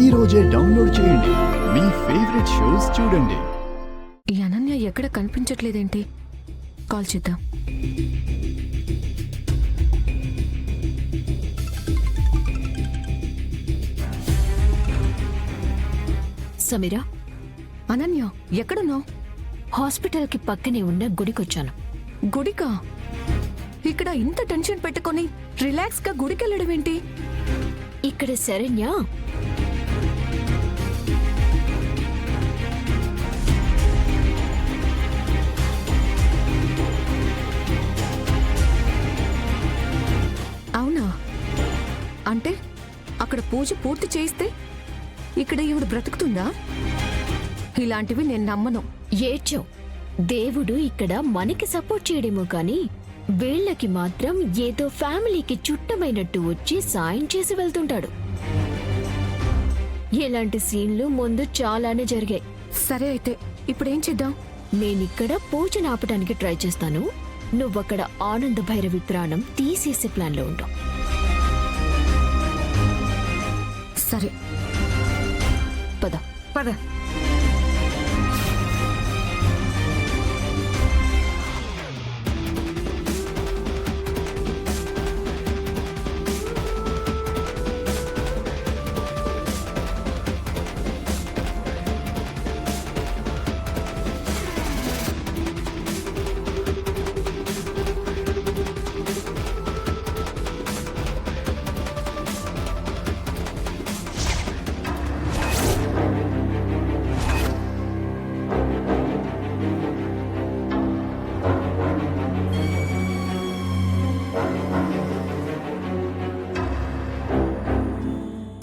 ఈ రోజే డౌన్లోడ్ చేయండి. మీ ఫేవరెట్ షోస్ చూడండి. ఈ అనన్య ఎక్కడ కనిపించట్లేదేంటి? కాల్ చేద్దాం. సమీరా, అనన్య ఎక్కడున్నావు? హాస్పిటల్కి పక్కనే ఉన్న గుడికొచ్చాను. గుడికా? ఇక్కడ ఇంత టెన్షన్ పెట్టుకొని రిలాక్స్ గా గుడికెళ్ళడం ఏంటి? ఇక్కడ శరణ్య అవునా? అంటే అక్కడ పూజ పూర్తి చేయిస్తే ఇక్కడ ఈవిడ బ్రతుకుతుందా? ఇలాంటివి నేను నమ్మను. ఏడ్చావు. దేవుడు ఇక్కడ మనకి సపోర్ట్ చేయడేమో కానీ వీళ్ళకి మాత్రం ఏదో ఫ్యామిలీకి చుట్టమైనట్టు వచ్చి సాయం చేసి వెళ్తుంటాడు. ఇలాంటి సీన్లు ముందు చాలానే జరిగాయి. సరే అయితే ఇప్పుడేం చేద్దాం? నేనిక్కడ పూజను ఆపడానికి ట్రై చేస్తాను. నువ్వక్కడ ఆనంద భైరవి ప్రాణం తీసేసే ప్లాన్లో ఉండు. సరే పద పద.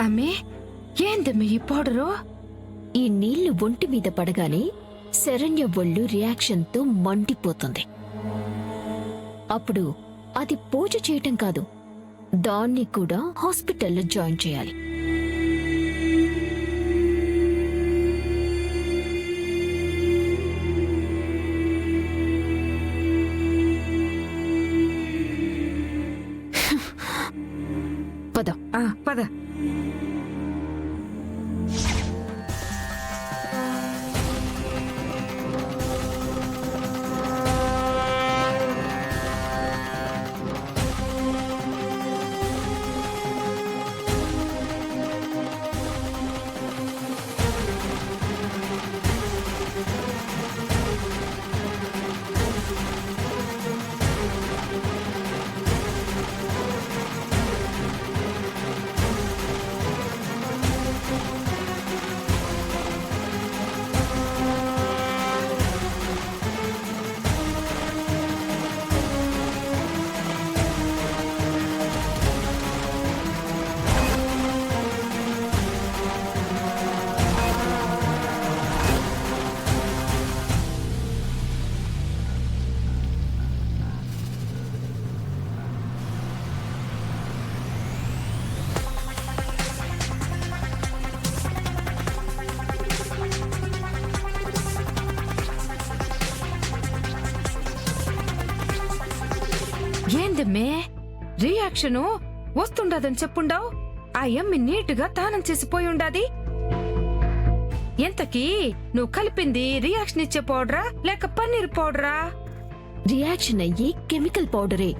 అమ్మే, ఏందమ్మే ఈ పౌడరు? ఈ నీళ్లు ఒంటి మీద పడగానే శరణ్య ఒళ్ళు రియాక్షన్తో మండిపోతుంది. అప్పుడు అది పూజ చేయటం కాదు, దాన్ని కూడా హాస్పిటల్లో జాయిన్ చేయాలి. పద. పద. ఏందమ్మే రియాక్షను వస్తుండదని చెప్పుండావు. ఆ ఎమ్మి నీటుగా తానం చేసిపోయి ఉండాది. ఎంతకీ నువ్వు కలిపింది రియాక్షన్ ఇచ్చే పౌడరా లేక పన్నీర్ పౌడరా? రియాక్షన్ అయ్యి కెమికల్ పౌడరే.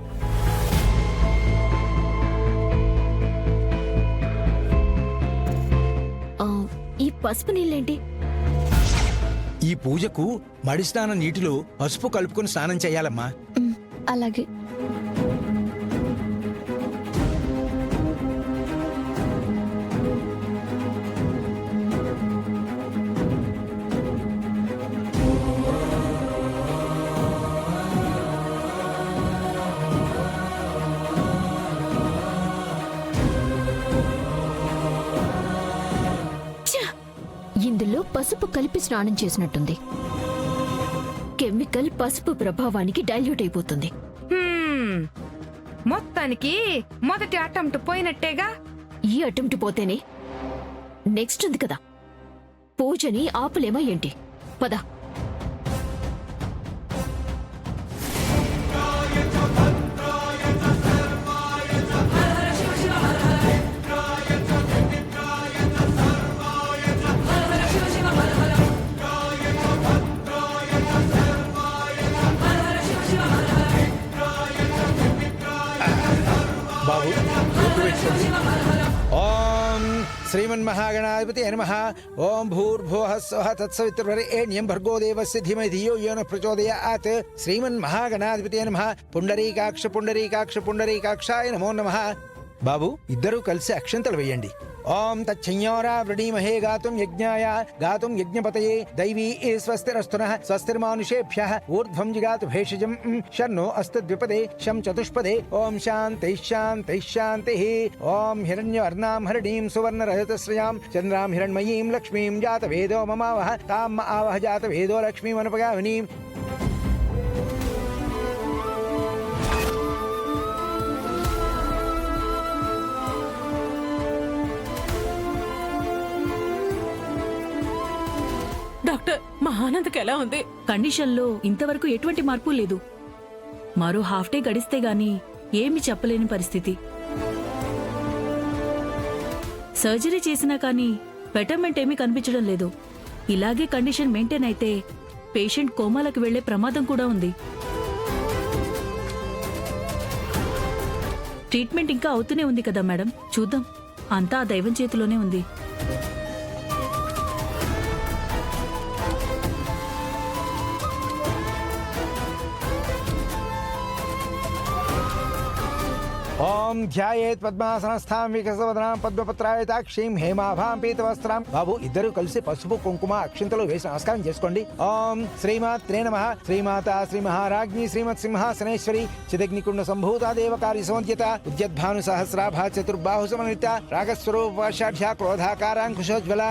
ఈ పసుపు నీళ్ళేంటి? ఈ పూజకు మడి స్నానం నీటిలో పసుపు కలుపుకొని స్నానం చేయాలమ్మా. అలాగే. ఇందులో పసుపు కలిపి స్నానం చేసినట్టుంది. కెమికల్ పసుపు ప్రభావానికి డైల్యూట్ అయిపోతుంది. మొత్తానికి మొదటి అటెంప్ట్ పోయినట్టేగా. ఈ అటెంప్ట్ పోతేనే నెక్స్ట్ ఉంది కదా, పూజని ఆపలేమా ఏంటి? పద. శ్రీమన్మహాగణాధిపతి నమః. ఓం భూర్భువః స్వః తత్సవితుర్వరేణ్యం భర్గో దేవస్య ధీమహి ధియో యో నః ప్రచోదయాత్. శ్రీమన్మహాగణాధిపతి నమః. పుండరీకాక్ష పుండరీకాక్ష పుండరీకాక్షాయ నమో నమః. బాబు ఇద్దరూ కలిసి అక్షంతలు వేయండి. ఓం తచ్చంయోరా వ్రణీమహే గాతుం యజ్ఞాయ గాతుం యజ్ఞపతయే దైవీ స్వస్తిరస్తునః స్వస్తిర్మానుషేభ్యః ఊర్ధ్వం జిగాతు భేషజం శన్నో అస్తు ద్విపదే శం చతుష్పదే. ఓం శాంతిః శాంతిః శాంతిః. ఓం హిరణ్యవర్ణాం హరిణీం సువర్ణరజతశ్రయాం చంద్రాం హిరణ్మయీం లక్ష్మీం జాతవేదో మమావహ తాం ఆవహ జాతవేదో లక్ష్మీమనుపగామినీం. డాక్టర్ మా ఆనంద్కి ఎలా ఉంది? కండిషన్లో ఇంతవరకు ఎటువంటి మార్పు లేదు. మరో హాఫ్ డే గడిస్తే గాని ఏమి చెప్పలేని పరిస్థితి. సర్జరీ చేసినా కానీ బెటర్మెంట్ ఏమీ కనిపించడం లేదు. ఇలాగే కండిషన్ మెయింటైన్ అయితే పేషెంట్ కోమాలకు వెళ్లే ప్రమాదం కూడా ఉంది. ట్రీట్మెంట్ ఇంకా అవుతూనే ఉంది కదా మేడం, చూద్దాం. అంతా ఆ దైవం చేతిలోనే ఉంది. ఓం ధ్యాయేత్ పద్మాసనస్థాం వికసవదనాం పద్మపత్రాయతాక్షీం హేమాభాం పీతవస్త్రాం. బాబు ఇద్దరు కలిసి పసుపు కుంకుమ అక్షింతలు వేసి నమస్కారం చేసుకోండి. ఓం శ్రీమాత్రే నమః. శ్రీమాత శ్రీ మహారాజ్ఞి శ్రీమత్ సింహాసనేశ్వరి చిదగ్నికుండ సంభూతా దేవకారి సోద్యత ఉద్యద్భాను సహస్రాభా చతుర్బాహు సమన్విత రాగస్వరూపాషాఢ్యా క్రోధాకారాంకుశోజ్వల.